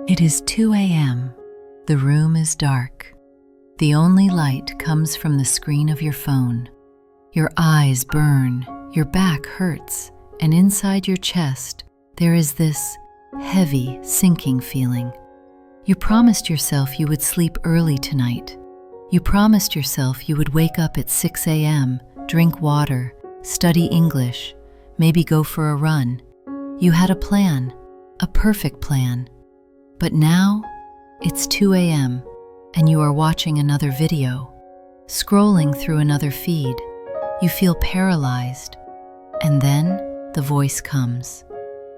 It is 2 a.m. The room is dark. The only light comes from the screen of your phone. Your eyes burn, your back hurts, and inside your chest, there is this heavy, sinking feeling. You promised yourself you would sleep early tonight. You promised yourself you would wake up at 6 a.m., drink water, study English, maybe go for a run. You had a plan, a perfect plan. But now, it's 2 a.m., and you are watching another video, scrolling through another feed. You feel paralyzed, and then the voice comes.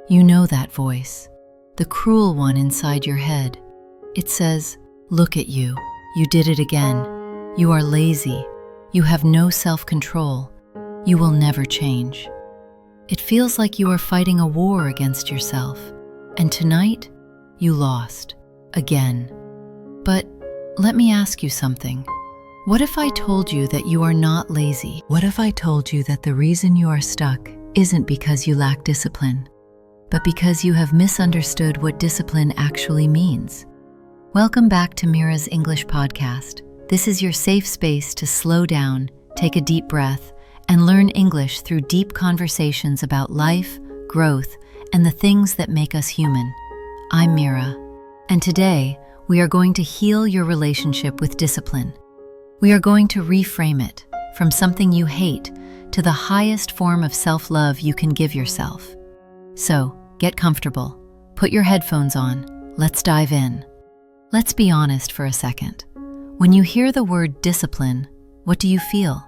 You know that voice, the cruel one inside your head. It says, "Look at you. You did it again. You are lazy. You have no self-control. You will never change." It feels like you are fighting a war against yourself, and tonight, you lost, again. But let me ask you something. What if I told you that you are not lazy? What if I told you that the reason you are stuck isn't because you lack discipline, but because you have misunderstood what discipline actually means? Welcome back to Mira's English podcast. This is your safe space to slow down, take a deep breath, and learn English through deep conversations about life, growth, and the things that make us human. I'm Mira, and today we are going to heal your relationship with discipline. We are going to reframe it from something you hate to the highest form of self-love you can give yourself. So, get comfortable, put your headphones on, let's dive in. Let's be honest for a second. When you hear the word discipline, what do you feel?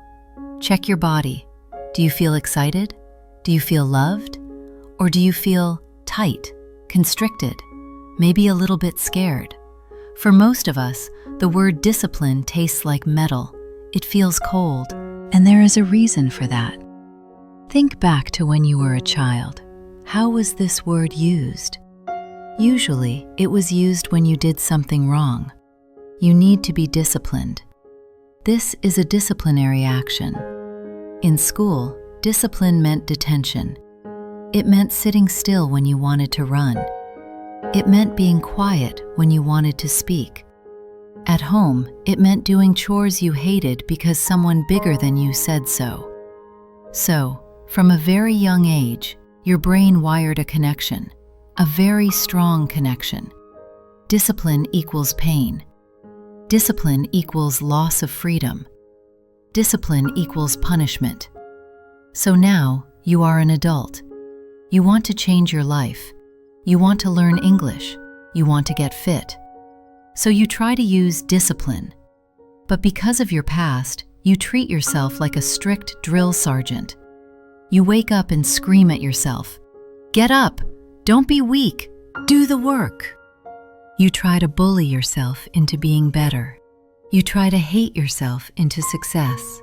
Check your body. Do you feel excited? Do you feel loved? Or do you feel tight, constricted, maybe a little bit scared? For most of us, the word discipline tastes like metal. It feels cold, and there is a reason for that. Think back to when you were a child. How was this word used? Usually, it was used when you did something wrong. You need to be disciplined. This is a disciplinary action. In school, discipline meant detention. It meant sitting still when you wanted to run. It meant being quiet when you wanted to speak. At home, it meant doing chores you hated because someone bigger than you said so. So, from a very young age, your brain wired a connection, a very strong connection. Discipline equals pain. Discipline equals loss of freedom. Discipline equals punishment. So now, you are an adult. You want to change your life. You want to learn English. You want to get fit. So you try to use discipline. But because of your past, you treat yourself like a strict drill sergeant. You wake up and scream at yourself. Get up! Don't be weak! Do the work! You try to bully yourself into being better. You try to hate yourself into success.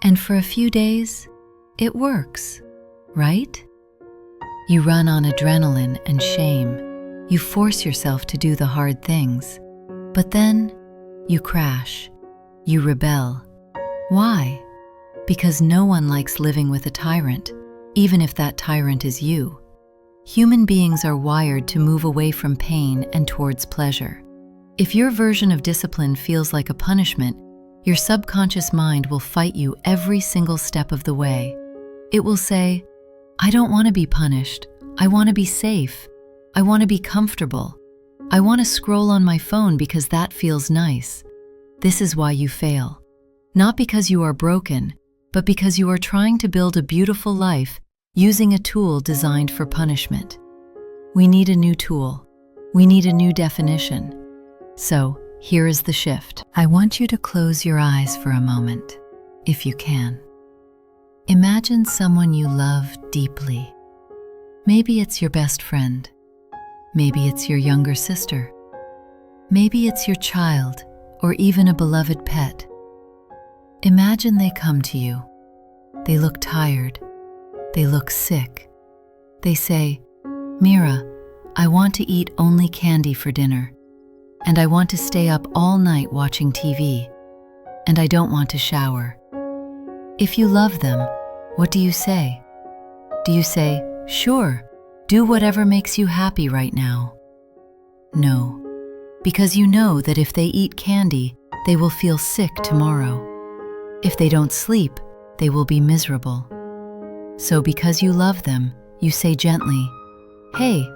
And for a few days, it works, right? You run on adrenaline and shame. You force yourself to do the hard things. But then, you crash. You rebel. Why? Because no one likes living with a tyrant, even if that tyrant is you. Human beings are wired to move away from pain and towards pleasure. If your version of discipline feels like a punishment, your subconscious mind will fight you every single step of the way. It will say, I don't want to be punished. I want to be safe. I want to be comfortable. I want to scroll on my phone because that feels nice. This is why you fail. Not because you are broken, but because you are trying to build a beautiful life using a tool designed for punishment. We need a new tool. We need a new definition. So, here is the shift. I want you to close your eyes for a moment, if you can. Imagine someone you love deeply. Maybe it's your best friend. Maybe it's your younger sister. Maybe it's your child, or even a beloved pet. Imagine they come to you. They look tired. They look sick. They say, Mira, I want to eat only candy for dinner, and I want to stay up all night watching TV, and I don't want to shower. If you love them, what do you say? Do you say, sure, do whatever makes you happy right now? No, because you know that if they eat candy, they will feel sick tomorrow. If they don't sleep, they will be miserable. So because you love them, you say gently, "Hey,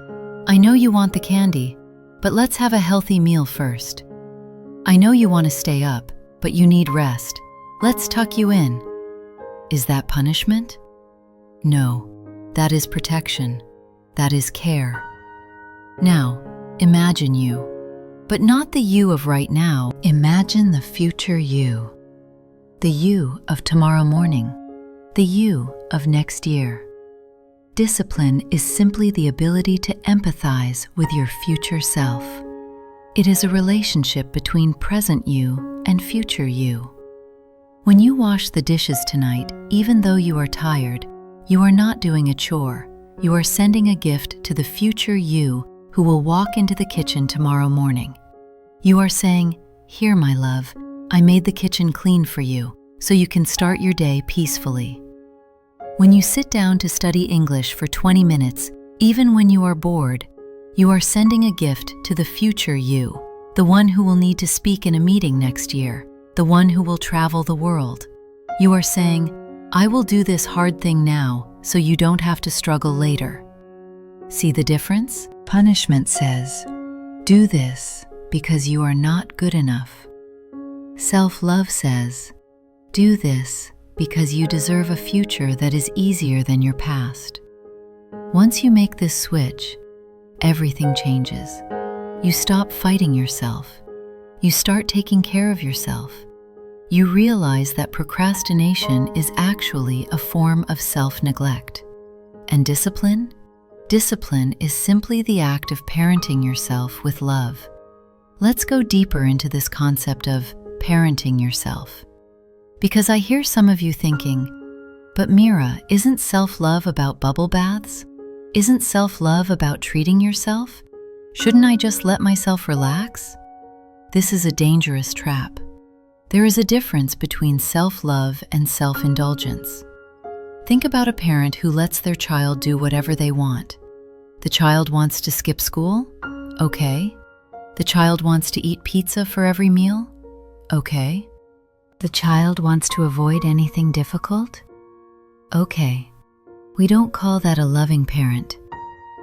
I know you want the candy, but let's have a healthy meal first. I know you want to stay up, but you need rest. Let's tuck you in." Is that punishment? No, that is protection. That is care. Now, imagine you, but not the you of right now. Imagine the future you. The you of tomorrow morning. The you of next year. Discipline is simply the ability to empathize with your future self. It is a relationship between present you and future you. When you wash the dishes tonight, even though you are tired, you are not doing a chore. You are sending a gift to the future you who will walk into the kitchen tomorrow morning. You are saying, "Here, my love, I made the kitchen clean for you, so you can start your day peacefully." When you sit down to study English for 20 minutes, even when you are bored, you are sending a gift to the future you, the one who will need to speak in a meeting next year, the one who will travel the world. You are saying, "I will do this hard thing now, so you don't have to struggle later." See the difference? Punishment says, "Do this because you are not good enough." Self-love says, "Do this because you deserve a future that is easier than your past." Once you make this switch, everything changes. You stop fighting yourself. You start taking care of yourself. You realize that procrastination is actually a form of self-neglect. And discipline? Discipline is simply the act of parenting yourself with love. Let's go deeper into this concept of parenting yourself. Because I hear some of you thinking, "But Mira, isn't self-love about bubble baths? Isn't self-love about treating yourself? Shouldn't I just let myself relax?" This is a dangerous trap. There is a difference between self-love and self-indulgence. Think about a parent who lets their child do whatever they want. The child wants to skip school? Okay. The child wants to eat pizza for every meal? Okay. The child wants to avoid anything difficult? Okay. We don't call that a loving parent.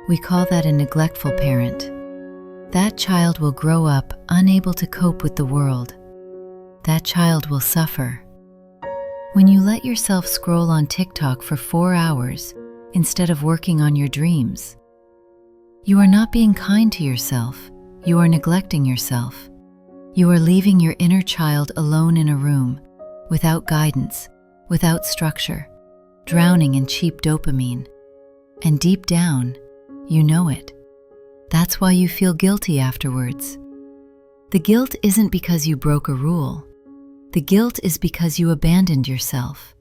We call that a neglectful parent. That child will grow up unable to cope with the world. That child will suffer. When you let yourself scroll on TikTok for 4 hours instead of working on your dreams, you are not being kind to yourself. You are neglecting yourself. You are leaving your inner child alone in a room, without guidance, without structure, drowning in cheap dopamine. And deep down, you know it. That's why you feel guilty afterwards. The guilt isn't because you broke a rule. The guilt is because you abandoned yourself.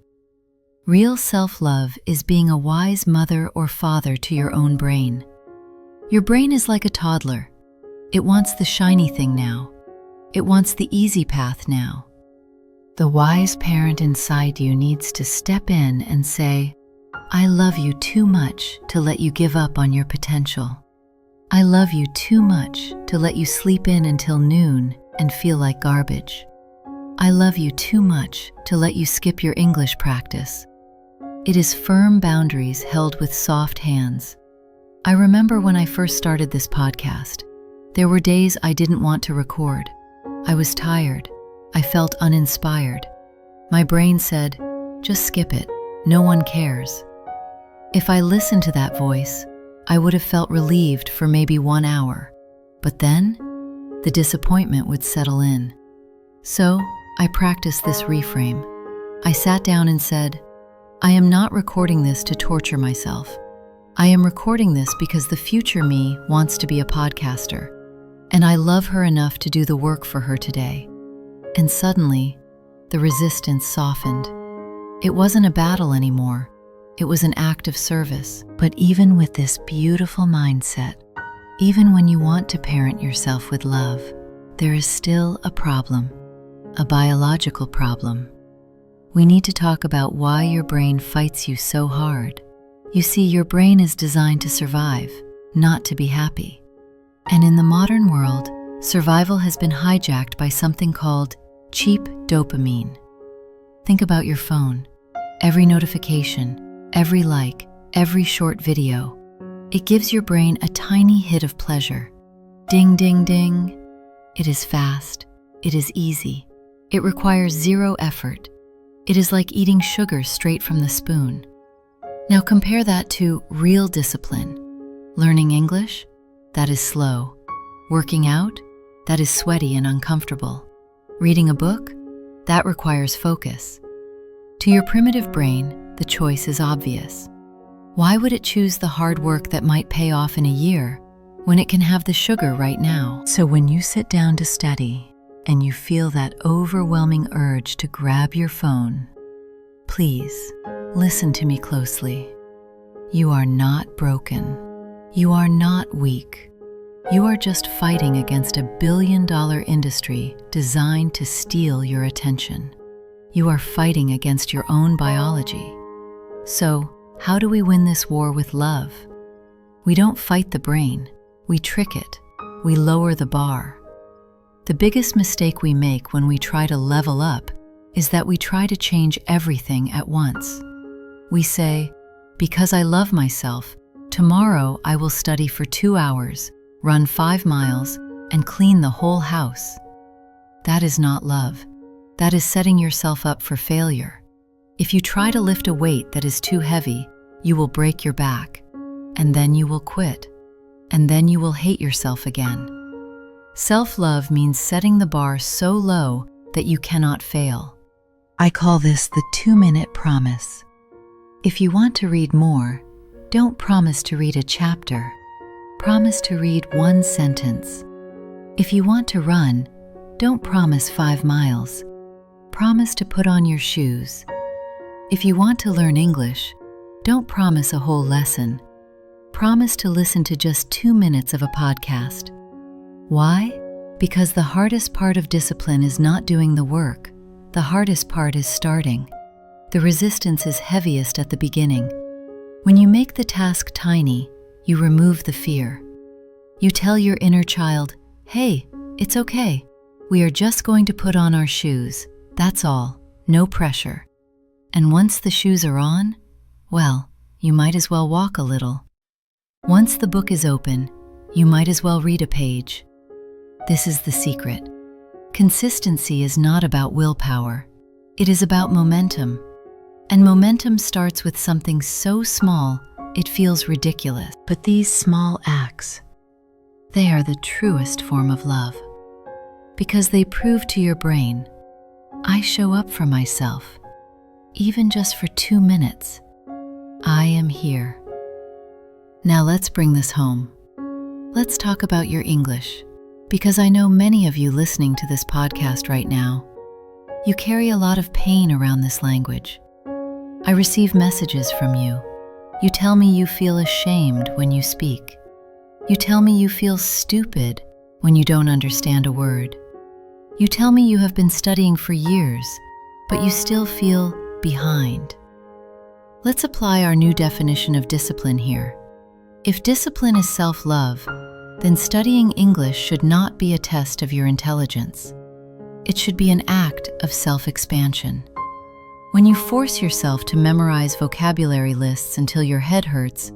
Real self-love is being a wise mother or father to your own brain. Your brain is like a toddler. It wants the shiny thing now. It wants the easy path now. The wise parent inside you needs to step in and say, "I love you too much to let you give up on your potential. I love you too much to let you sleep in until noon and feel like garbage. I love you too much to let you skip your English practice." It is firm boundaries held with soft hands. I remember when I first started this podcast, there were days I didn't want to record. I was tired. I felt uninspired. My brain said, "Just skip it. No one cares." If I listened to that voice, I would have felt relieved for maybe 1 hour. But then, the disappointment would settle in. So, I practiced this reframe. I sat down and said, "I am not recording this to torture myself. I am recording this because the future me wants to be a podcaster, and I love her enough to do the work for her today." And suddenly, the resistance softened. It wasn't a battle anymore. It was an act of service. But even with this beautiful mindset, even when you want to parent yourself with love, there is still a problem, a biological problem. We need to talk about why your brain fights you so hard. You see, your brain is designed to survive, not to be happy. And in the modern world, survival has been hijacked by something called cheap dopamine. Think about your phone. Every notification, every like, every short video, it gives your brain a tiny hit of pleasure. Ding, ding, ding. It is fast. It is easy. It requires zero effort. It is like eating sugar straight from the spoon. Now compare that to real discipline. Learning English? That is slow. Working out? That is sweaty and uncomfortable. Reading a book? That requires focus. To your primitive brain, the choice is obvious. Why would it choose the hard work that might pay off in a year when it can have the sugar right now? So when you sit down to study and you feel that overwhelming urge to grab your phone, please listen to me closely. You are not broken. You are not weak. You are just fighting against a billion-dollar industry designed to steal your attention. You are fighting against your own biology. So, how do we win this war with love? We don't fight the brain. We trick it. We lower the bar. The biggest mistake we make when we try to level up is that we try to change everything at once. We say, because I love myself, tomorrow I will study for 2 hours, run 5 miles, and clean the whole house. That is not love. That is setting yourself up for failure. If you try to lift a weight that is too heavy, you will break your back, and then you will quit, and then you will hate yourself again. Self-love means setting the bar so low that you cannot fail. I call this the 2-minute promise. If you want to read more, don't promise to read a chapter. Promise to read 1 sentence. If you want to run, don't promise 5 miles. Promise to put on your shoes. If you want to learn English, don't promise a whole lesson. Promise to listen to just 2 minutes of a podcast. Why? Because the hardest part of discipline is not doing the work. The hardest part is starting. The resistance is heaviest at the beginning. When you make the task tiny, you remove the fear. You tell your inner child, hey, it's okay. We are just going to put on our shoes. That's all. No pressure. And once the shoes are on, well, you might as well walk a little. Once the book is open, you might as well read a page. This is the secret. Consistency is not about willpower. It is about momentum. And momentum starts with something so small, it feels ridiculous. But these small acts, they are the truest form of love. Because they prove to your brain, I show up for myself. Even just for 2 minutes, I am here. Now let's bring this home. Let's talk about your English, because I know many of you listening to this podcast right now, you carry a lot of pain around this language. I receive messages from you. You tell me you feel ashamed when you speak. You tell me you feel stupid when you don't understand a word. You tell me you have been studying for years, but you still feel behind. Let's apply our new definition of discipline here. If discipline is self-love, then studying English should not be a test of your intelligence. It should be an act of self-expansion. When you force yourself to memorize vocabulary lists until your head hurts,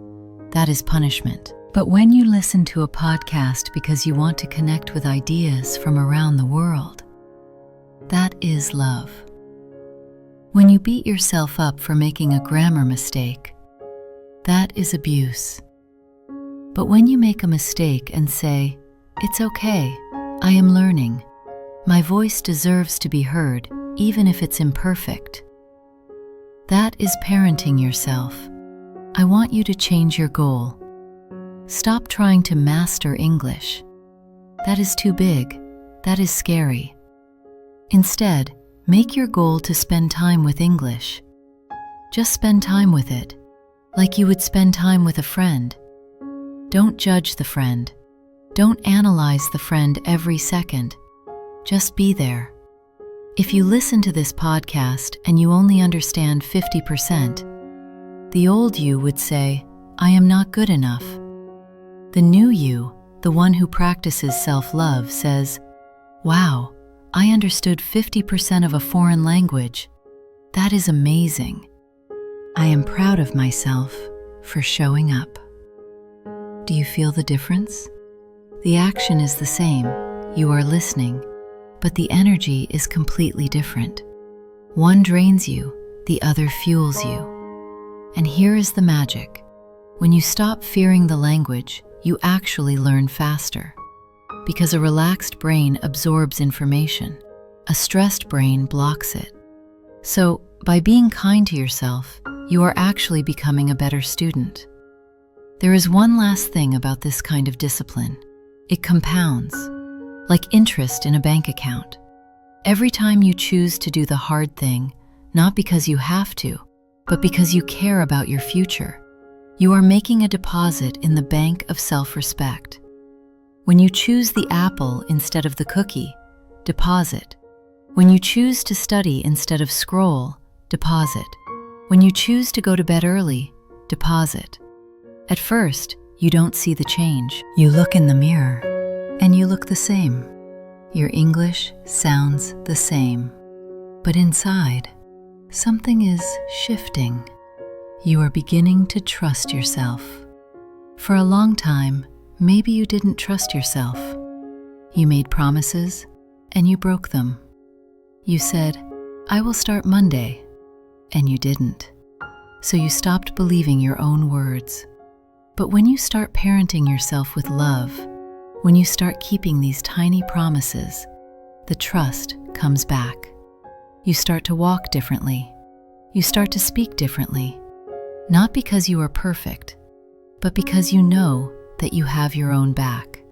that is punishment. But when you listen to a podcast because you want to connect with ideas from around the world, that is love. When you beat yourself up for making a grammar mistake, that is abuse. But when you make a mistake and say, it's okay, I am learning, my voice deserves to be heard, even if it's imperfect, that is parenting yourself. I want you to change your goal. Stop trying to master English. That is too big. That is scary. Instead, make your goal to spend time with English. Just spend time with it, like you would spend time with a friend. Don't judge the friend. Don't analyze the friend every second. Just be there. If you listen to this podcast and you only understand 50%, the old you would say, I am not good enough. The new you, the one who practices self-love, says, "Wow, I understood 50% of a foreign language. That is amazing. I am proud of myself for showing up." Do you feel the difference? The action is the same, you are listening, but the energy is completely different. One drains you, the other fuels you. And here is the magic. When you stop fearing the language, you actually learn faster. Because a relaxed brain absorbs information, a stressed brain blocks it. So, by being kind to yourself, you are actually becoming a better student. There is one last thing about this kind of discipline. It compounds, like interest in a bank account. Every time you choose to do the hard thing, not because you have to, but because you care about your future, you are making a deposit in the bank of self-respect. When you choose the apple instead of the cookie, deposit. When you choose to study instead of scroll, deposit. When you choose to go to bed early, deposit. At first, you don't see the change. You look in the mirror, and you look the same. Your English sounds the same. But inside, something is shifting. You are beginning to trust yourself. For a long time, maybe you didn't trust yourself. You made promises, and you broke them. You said, "I will start Monday," and you didn't. So you stopped believing your own words. But when you start parenting yourself with love, when you start keeping these tiny promises, the trust comes back. You start to walk differently. You start to speak differently. Not because you are perfect, but because you know that you have your own back.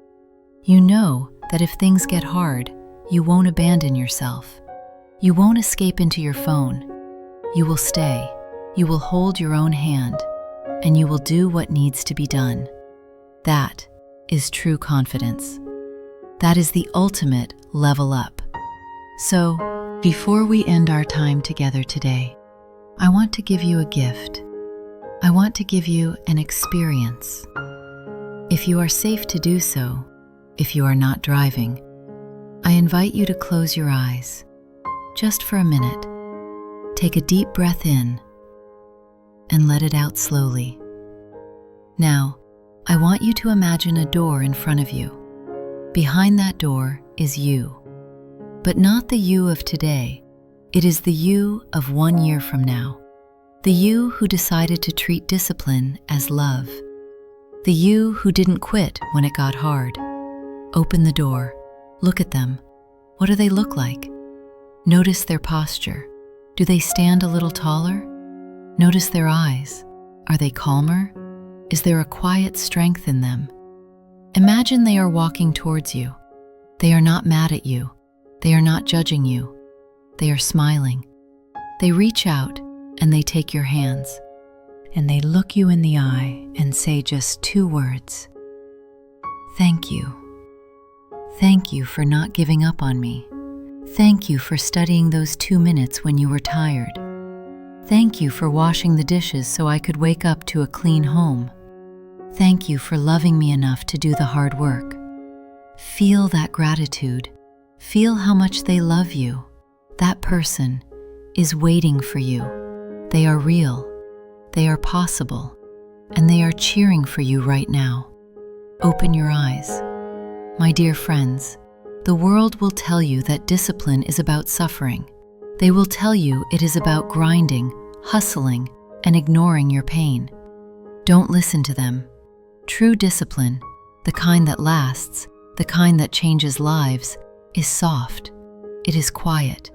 You know that if things get hard, you won't abandon yourself. You won't escape into your phone. You will stay. You will hold your own hand, and you will do what needs to be done. That is true confidence. That is the ultimate level up. So, before we end our time together today, I want to give you a gift. I want to give you an experience. If you are safe to do so, if you are not driving, I invite you to close your eyes, just for a minute. Take a deep breath in and let it out slowly. Now, I want you to imagine a door in front of you. Behind that door is you. But not the you of today. It is the you of 1 year from now. The you who decided to treat discipline as love. The you who didn't quit when it got hard. Open the door. Look at them. What do they look like? Notice their posture. Do they stand a little taller? Notice their eyes. Are they calmer? Is there a quiet strength in them? Imagine they are walking towards you. They are not mad at you. They are not judging you. They are smiling. They reach out and they take your hands, and they look you in the eye and say just 2 words. Thank you. Thank you for not giving up on me. Thank you for studying those 2 minutes when you were tired. Thank you for washing the dishes so I could wake up to a clean home. Thank you for loving me enough to do the hard work. Feel that gratitude. Feel how much they love you. That person is waiting for you. They are real. They are possible. And they are cheering for you right now. Open your eyes. My dear friends, the world will tell you that discipline is about suffering. They will tell you it is about grinding, hustling, and ignoring your pain. Don't listen to them. True discipline, the kind that lasts, the kind that changes lives, is soft. It is quiet.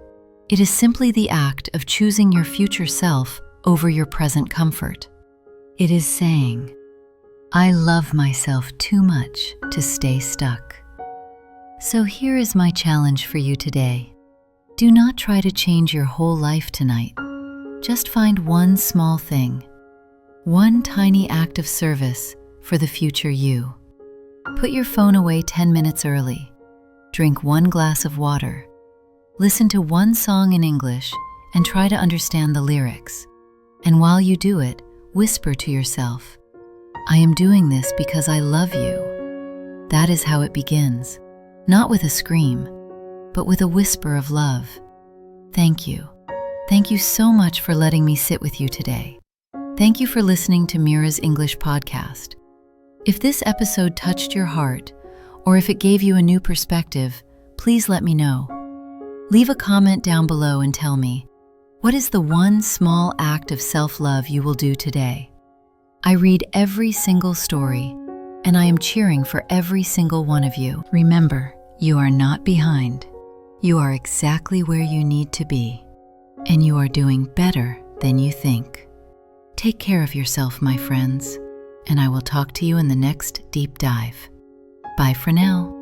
It is simply the act of choosing your future self over your present comfort. It is saying, I love myself too much to stay stuck. So here is my challenge for you today. Do not try to change your whole life tonight. Just find one small thing, one tiny act of service for the future you. Put your phone away 10 minutes early. Drink 1 glass of water. Listen to 1 song in English and try to understand the lyrics. And while you do it, whisper to yourself, I am doing this because I love you. That is how it begins, not with a scream, but with a whisper of love. Thank you. Thank you so much for letting me sit with you today. Thank you for listening to Mira's English podcast. If this episode touched your heart, or if it gave you a new perspective, please let me know. Leave a comment down below and tell me, what is the one small act of self-love you will do today? I read every single story, and I am cheering for every single one of you. Remember, you are not behind. You are exactly where you need to be, and you are doing better than you think. Take care of yourself, my friends, and I will talk to you in the next deep dive. Bye for now.